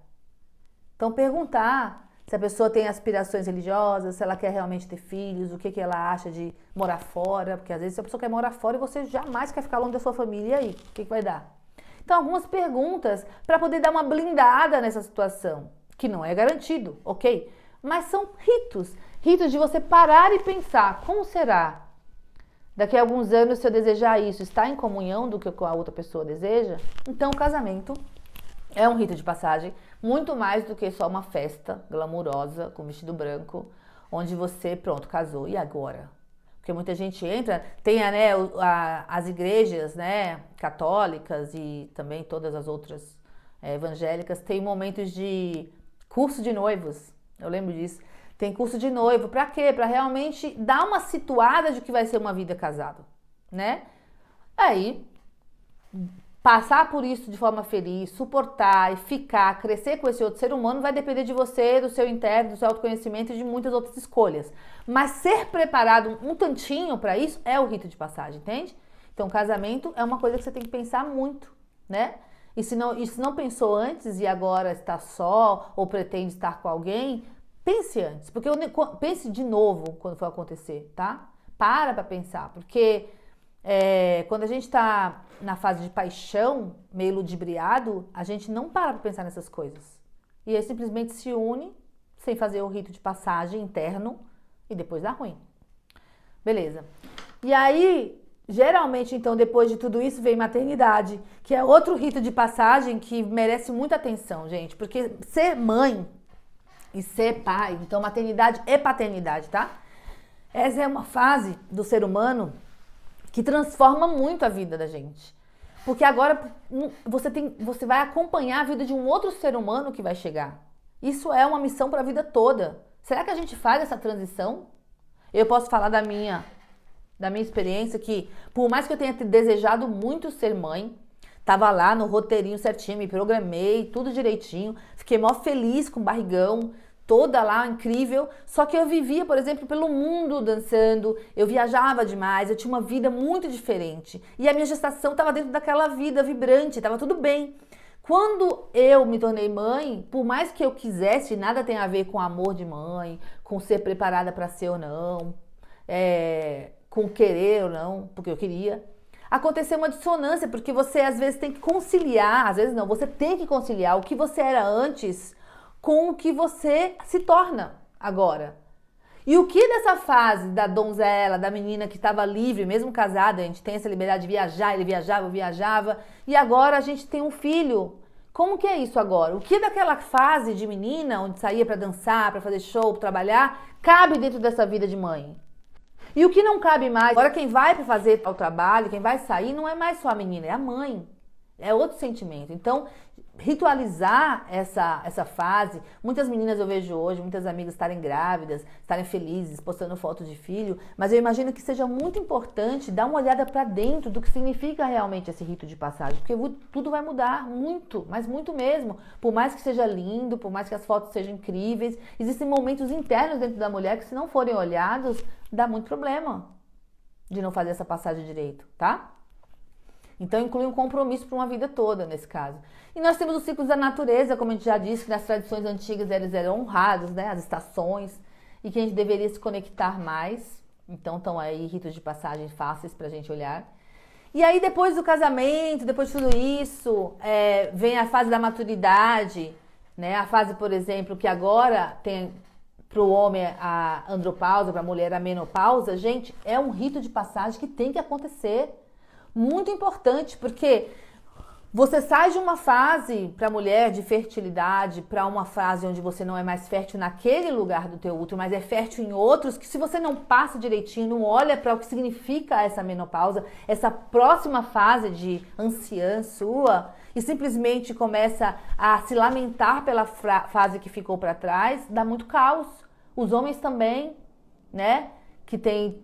Então perguntar se a pessoa tem aspirações religiosas, se ela quer realmente ter filhos, o que ela acha de morar fora, porque às vezes a pessoa quer morar fora e você jamais quer ficar longe da sua família, e aí? O que vai dar? Então, algumas perguntas para poder dar uma blindada nessa situação, que não é garantido, ok? Mas são ritos de você parar e pensar, como será? Daqui a alguns anos, se eu desejar isso, está em comunhão do que a outra pessoa deseja? Então, o casamento é um rito de passagem, muito mais do que só uma festa glamurosa com vestido branco, onde você, pronto, casou. E agora? Porque muita gente entra, tem né, as igrejas né, católicas e também todas as outras evangélicas, tem momentos de curso de noivos, eu lembro disso. Tem curso de noivo, pra quê? Pra realmente dar uma situada de que vai ser uma vida casado, né? Aí passar por isso de forma feliz, suportar e ficar, crescer com esse outro ser humano vai depender de você, do seu interno, do seu autoconhecimento e de muitas outras escolhas. Mas ser preparado um tantinho para isso é o rito de passagem, entende? Então, casamento é uma coisa que você tem que pensar muito, né? E se não pensou antes e agora está só ou pretende estar com alguém, pense antes. Porque pense de novo quando for acontecer, tá? Para pensar. Porque quando a gente está na fase de paixão, meio ludibriado, a gente não para pensar nessas coisas. E aí simplesmente se une, sem fazer o rito de passagem interno, e depois dá ruim. Beleza. E aí, geralmente, então, depois de tudo isso, vem maternidade, que é outro rito de passagem que merece muita atenção, gente. Porque ser mãe e ser pai, então maternidade e paternidade, tá? Essa é uma fase do ser humano que transforma muito a vida da gente. Porque agora você vai acompanhar a vida de um outro ser humano que vai chegar. Isso é uma missão para a vida toda. Será que a gente faz essa transição? Eu posso falar da minha experiência que, por mais que eu tenha desejado muito ser mãe, tava lá no roteirinho certinho, me programei, tudo direitinho, fiquei mó feliz com o barrigão, toda lá, incrível, só que eu vivia, por exemplo, pelo mundo dançando, eu viajava demais, eu tinha uma vida muito diferente, e a minha gestação estava dentro daquela vida vibrante, estava tudo bem. Quando eu me tornei mãe, por mais que eu quisesse, nada tem a ver com amor de mãe, com ser preparada para ser ou não, com querer ou não, porque eu queria, aconteceu uma dissonância, porque você às vezes tem que conciliar, às vezes não, você tem que conciliar o que você era antes com o que você se torna agora. E o que dessa fase da donzela, da menina que estava livre, mesmo casada, a gente tem essa liberdade de viajar, ele viajava, eu viajava, e agora a gente tem um filho. Como que é isso agora? O que daquela fase de menina, onde saía para dançar, para fazer show, para trabalhar, cabe dentro dessa vida de mãe? E o que não cabe mais? Agora quem vai para fazer o trabalho, quem vai sair, não é mais só a menina, é a mãe. É outro sentimento. Então, ritualizar essa fase, muitas meninas eu vejo hoje, muitas amigas estarem grávidas, estarem felizes, postando foto de filho, mas eu imagino que seja muito importante dar uma olhada para dentro do que significa realmente esse rito de passagem, porque tudo vai mudar muito, mas muito mesmo. Por mais que seja lindo, por mais que as fotos sejam incríveis, existem momentos internos dentro da mulher que, se não forem olhados, dá muito problema de não fazer essa passagem direito, tá? Então, inclui um compromisso para uma vida toda, nesse caso. E nós temos os ciclos da natureza, como a gente já disse, que nas tradições antigas eles eram honrados, né? As estações, e que a gente deveria se conectar mais. Então, estão aí ritos de passagem fáceis para a gente olhar. E aí, depois do casamento, depois de tudo isso, vem a fase da maturidade, né? A fase, por exemplo, que agora tem para o homem a andropausa, para a mulher a menopausa. Gente, é um rito de passagem que tem que acontecer. Muito importante, porque você sai de uma fase para a mulher de fertilidade para uma fase onde você não é mais fértil naquele lugar do teu útero, mas é fértil em outros, que se você não passa direitinho, não olha para o que significa essa menopausa, essa próxima fase de anciã sua, e simplesmente começa a se lamentar pela fase que ficou para trás, dá muito caos. Os homens também, né? Que tem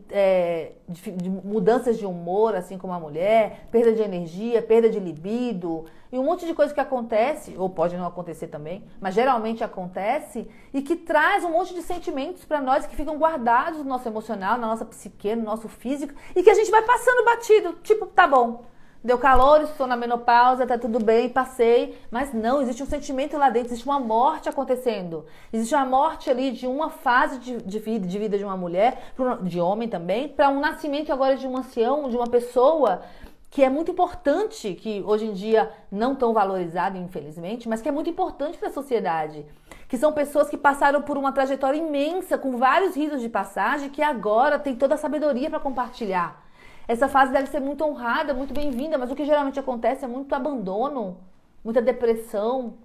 mudanças de humor, assim como a mulher, perda de energia, perda de libido, e um monte de coisa que acontece, ou pode não acontecer também, mas geralmente acontece, e que traz um monte de sentimentos para nós que ficam guardados no nosso emocional, na nossa psique, no nosso físico, e que a gente vai passando batido, tipo, tá bom, deu calor, estou na menopausa, tá tudo bem, passei. Mas não, existe um sentimento lá dentro, existe uma morte acontecendo. Existe uma morte ali de uma fase de vida de uma mulher, de homem também, para um nascimento agora de um ancião, de uma pessoa que é muito importante, que hoje em dia não tão valorizado, infelizmente, mas que é muito importante para a sociedade. Que são pessoas que passaram por uma trajetória imensa, com vários ritos de passagem, que agora tem toda a sabedoria para compartilhar. Essa fase deve ser muito honrada, muito bem-vinda, mas o que geralmente acontece é muito abandono, muita depressão,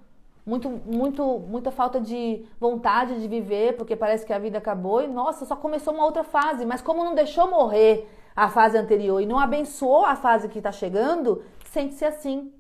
muita falta de vontade de viver, porque parece que a vida acabou e, nossa, só começou uma outra fase. Mas como não deixou morrer a fase anterior e não abençoou a fase que está chegando, sente-se assim.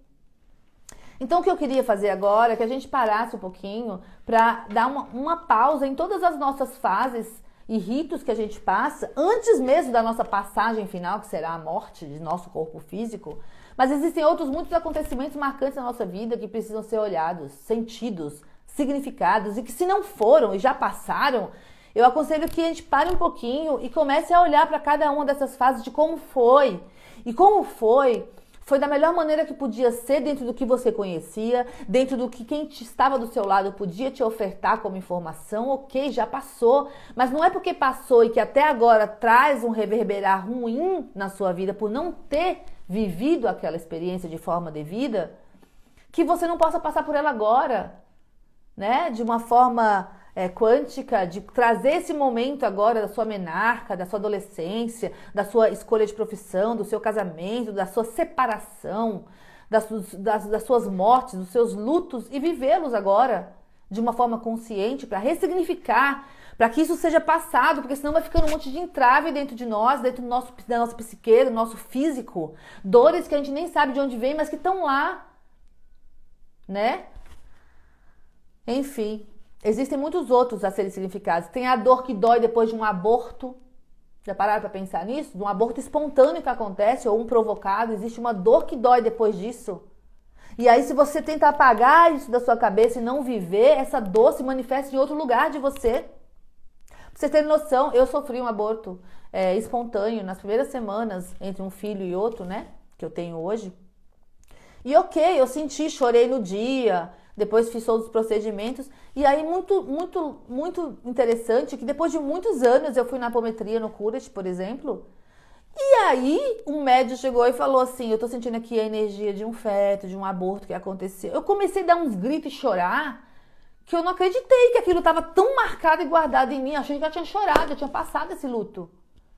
Então, o que eu queria fazer agora é que a gente parasse um pouquinho para dar uma pausa em todas as nossas fases e ritos que a gente passa, antes mesmo da nossa passagem final, que será a morte de nosso corpo físico. Mas existem muitos acontecimentos marcantes na nossa vida que precisam ser olhados, sentidos, significados, e que, se não foram e já passaram, eu aconselho que a gente pare um pouquinho e comece a olhar para cada uma dessas fases de como foi. E como foi Foi da melhor maneira que podia ser, dentro do que você conhecia, dentro do que quem estava do seu lado podia te ofertar como informação. Ok, já passou, mas não é porque passou e que até agora traz um reverberar ruim na sua vida por não ter vivido aquela experiência de forma devida, que você não possa passar por ela agora, né? De uma forma quântica, de trazer esse momento agora da sua menarca, da sua adolescência, da sua escolha de profissão, do seu casamento, da sua separação, das suas mortes, dos seus lutos e vivê-los agora de uma forma consciente para ressignificar, para que isso seja passado, porque senão vai ficando um monte de entrave dentro de nós, dentro da nossa psique, do nosso físico, dores que a gente nem sabe de onde vem, mas que estão lá, né? Enfim, existem muitos outros a serem significados. Tem a dor que dói depois de um aborto. Já pararam para pensar nisso? De um aborto espontâneo que acontece ou um provocado. Existe uma dor que dói depois disso. E aí, se você tenta apagar isso da sua cabeça e não viver, essa dor se manifesta em outro lugar de você. Pra vocês terem noção, eu sofri um aborto espontâneo nas primeiras semanas entre um filho e outro, né? Que eu tenho hoje. E ok, eu senti, chorei no dia, depois fiz todos os procedimentos. E aí, muito interessante que depois de muitos anos eu fui na apometria no Curet, por exemplo. E aí, um médico chegou e falou assim: eu tô sentindo aqui a energia de um feto, de um aborto que aconteceu. Eu comecei a dar uns gritos e chorar, que eu não acreditei que aquilo estava tão marcado e guardado em mim. Achei que eu tinha chorado, eu tinha passado esse luto.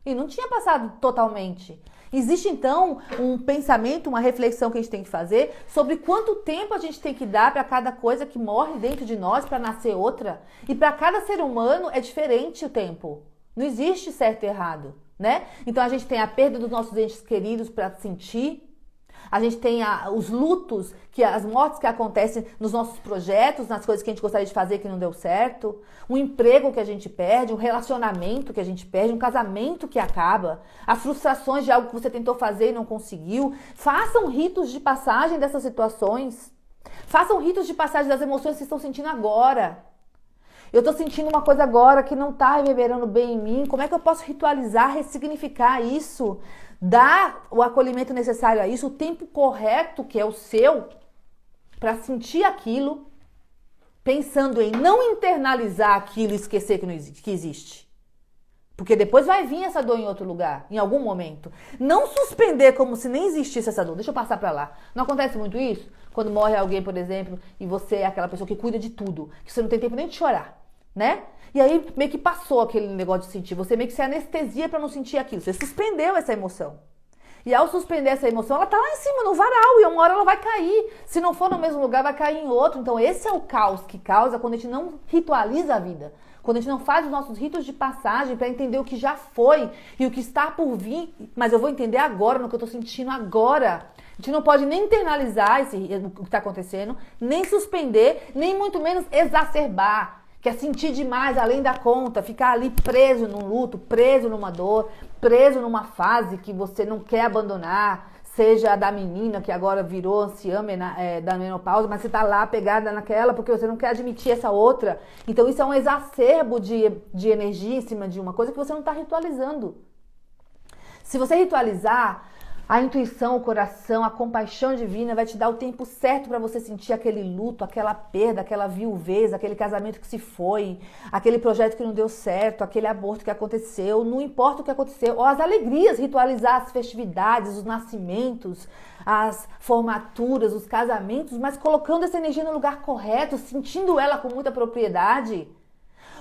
E não tinha passado totalmente. Existe, então, um pensamento, uma reflexão que a gente tem que fazer sobre quanto tempo a gente tem que dar para cada coisa que morre dentro de nós para nascer outra. E para cada ser humano é diferente o tempo. Não existe certo e errado, né? Então a gente tem a perda dos nossos entes queridos para sentir. A gente tem os lutos, as mortes que acontecem nos nossos projetos, nas coisas que a gente gostaria de fazer que não deu certo, um emprego que a gente perde, um relacionamento que a gente perde, um casamento que acaba, as frustrações de algo que você tentou fazer e não conseguiu. Façam ritos de passagem dessas situações. Façam ritos de passagem das emoções que vocês estão sentindo agora. Eu estou sentindo uma coisa agora que não está reverberando bem em mim. Como é que eu posso ritualizar, ressignificar isso? Dar o acolhimento necessário a isso, o tempo correto, que é o seu, para sentir aquilo, pensando em não internalizar aquilo e esquecer que existe. Porque depois vai vir essa dor em outro lugar, em algum momento. Não suspender como se nem existisse essa dor. Deixa eu passar para lá. Não acontece muito isso? Quando morre alguém, por exemplo, e você é aquela pessoa que cuida de tudo, que você não tem tempo nem de chorar, né? E aí meio que passou aquele negócio de sentir. Você meio que se anestesia para não sentir aquilo. Você suspendeu essa emoção. E ao suspender essa emoção, ela tá lá em cima, no varal, e uma hora ela vai cair. Se não for no mesmo lugar, vai cair em outro. Então esse é o caos que causa quando a gente não ritualiza a vida. Quando a gente não faz os nossos ritos de passagem para entender o que já foi e o que está por vir. Mas eu vou entender agora, no que eu tô sentindo agora. A gente não pode nem internalizar o que está acontecendo, nem suspender, nem muito menos exacerbar. Que é sentir demais, além da conta, ficar ali preso num luto, preso numa dor, preso numa fase que você não quer abandonar, seja a da menina que agora virou anciã da menopausa, mas você tá lá pegada naquela porque você não quer admitir essa outra. Então isso é um exacerbo de energia em cima de uma coisa que você não está ritualizando. Se você ritualizar, a intuição, o coração, a compaixão divina vai te dar o tempo certo para você sentir aquele luto, aquela perda, aquela viuvez, aquele casamento que se foi, aquele projeto que não deu certo, aquele aborto que aconteceu, não importa o que aconteceu, ou as alegrias, ritualizar as festividades, os nascimentos, as formaturas, os casamentos, mas colocando essa energia no lugar correto, sentindo ela com muita propriedade.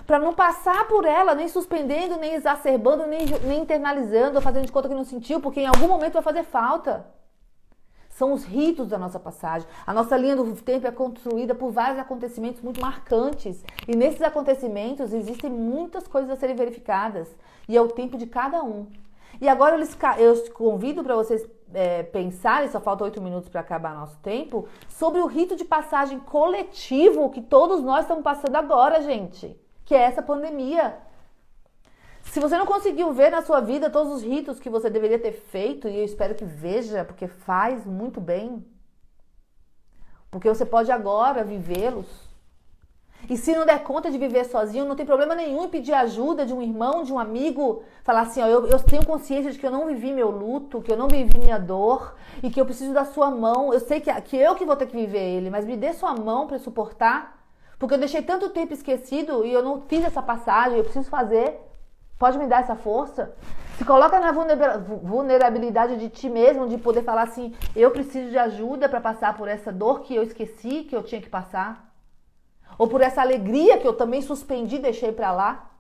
Para não passar por ela, nem suspendendo, nem exacerbando, nem internalizando, ou fazendo de conta que não sentiu, porque em algum momento vai fazer falta. São os ritos da nossa passagem. A nossa linha do tempo é construída por vários acontecimentos muito marcantes. E nesses acontecimentos existem muitas coisas a serem verificadas. E é o tempo de cada um. E agora eu convido para vocês pensarem, só falta 8 minutos para acabar nosso tempo, sobre o rito de passagem coletivo que todos nós estamos passando agora, gente. Que é essa pandemia. Se você não conseguiu ver na sua vida todos os ritos que você deveria ter feito, e eu espero que veja, porque faz muito bem, porque você pode agora vivê-los. E se não der conta de viver sozinho, não tem problema nenhum em pedir ajuda de um irmão, de um amigo. Falar assim, ó, eu tenho consciência de que eu não vivi meu luto, que eu não vivi minha dor e que eu preciso da sua mão. Eu sei que eu que vou ter que viver ele, mas me dê sua mão para suportar. Porque eu deixei tanto tempo esquecido e eu não fiz essa passagem, eu preciso fazer. Pode me dar essa força? Se coloca na vulnerabilidade de ti mesmo, de poder falar assim, eu preciso de ajuda para passar por essa dor que eu esqueci, que eu tinha que passar. Ou por essa alegria que eu também suspendi e deixei para lá.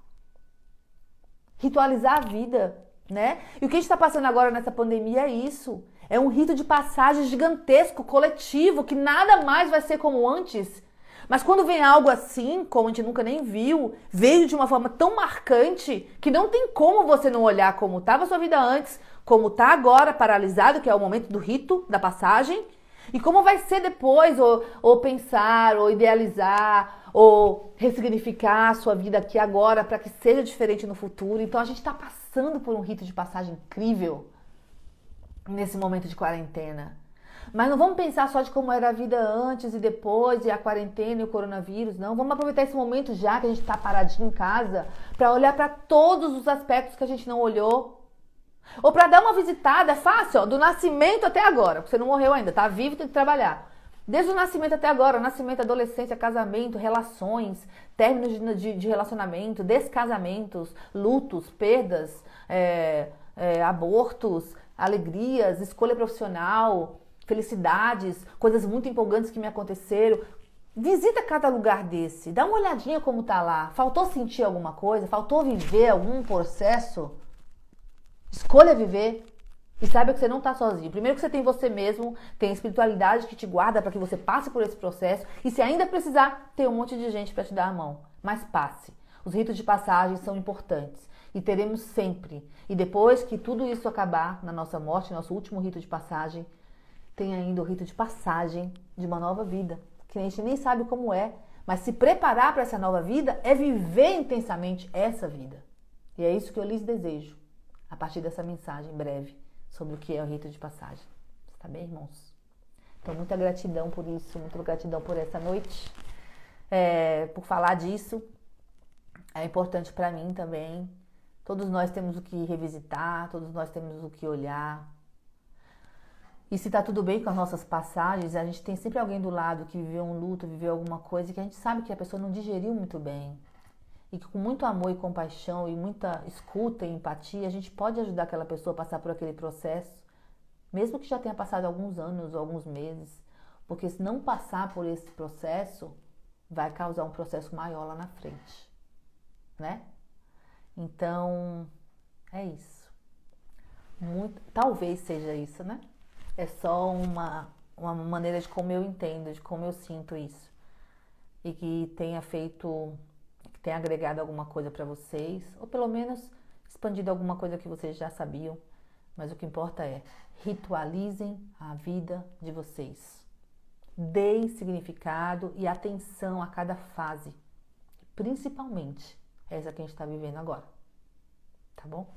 Ritualizar a vida, né? E o que a gente está passando agora nessa pandemia é isso. É um rito de passagem gigantesco, coletivo, que nada mais vai ser como antes. Mas quando vem algo assim, como a gente nunca nem viu, veio de uma forma tão marcante que não tem como você não olhar como estava a sua vida antes, como está agora paralisado, que é o momento do rito, da passagem, e como vai ser depois, ou pensar, ou idealizar, ou ressignificar a sua vida aqui agora para que seja diferente no futuro. Então a gente está passando por um rito de passagem incrível nesse momento de quarentena. Mas não vamos pensar só de como era a vida antes e depois, e a quarentena e o coronavírus, não. Vamos aproveitar esse momento já que a gente está paradinho em casa para olhar para todos os aspectos que a gente não olhou. Ou para dar uma visitada, é fácil, ó, do nascimento até agora, porque você não morreu ainda, tá vivo, tem que trabalhar. Desde o nascimento até agora, nascimento, adolescência, casamento, relações, términos de relacionamento, descasamentos, lutos, perdas, abortos, alegrias, escolha profissional, felicidades, coisas muito empolgantes que me aconteceram. Visita cada lugar desse, dá uma olhadinha como tá lá. Faltou sentir alguma coisa? Faltou viver algum processo? Escolha viver e saiba que você não está sozinho. Primeiro que você tem você mesmo, tem a espiritualidade que te guarda para que você passe por esse processo. E se ainda precisar, tem um monte de gente para te dar a mão. Mas passe. Os ritos de passagem são importantes e teremos sempre. E depois que tudo isso acabar, na nossa morte, nosso último rito de passagem, tem ainda o rito de passagem de uma nova vida, que a gente nem sabe como é. Mas se preparar para essa nova vida é viver intensamente essa vida. E é isso que eu lhes desejo. A partir dessa mensagem breve sobre o que é o rito de passagem. Tá bem, irmãos? Então, muita gratidão por isso, muita gratidão por essa noite, por falar disso. É importante para mim também. Todos nós temos o que revisitar, todos nós temos o que olhar. E se tá tudo bem com as nossas passagens, a gente tem sempre alguém do lado que viveu um luto, viveu alguma coisa que a gente sabe que a pessoa não digeriu muito bem. E que com muito amor e compaixão e muita escuta e empatia, a gente pode ajudar aquela pessoa a passar por aquele processo, mesmo que já tenha passado alguns anos ou alguns meses, porque se não passar por esse processo, vai causar um processo maior lá na frente, né? Então, é isso. Talvez seja isso, né? É só uma maneira de como eu entendo, de como eu sinto isso. E que tenha feito... tenha agregado alguma coisa para vocês, ou pelo menos expandido alguma coisa que vocês já sabiam, mas o que importa é ritualizem a vida de vocês. Deem significado e atenção a cada fase, principalmente essa que a gente está vivendo agora, tá bom?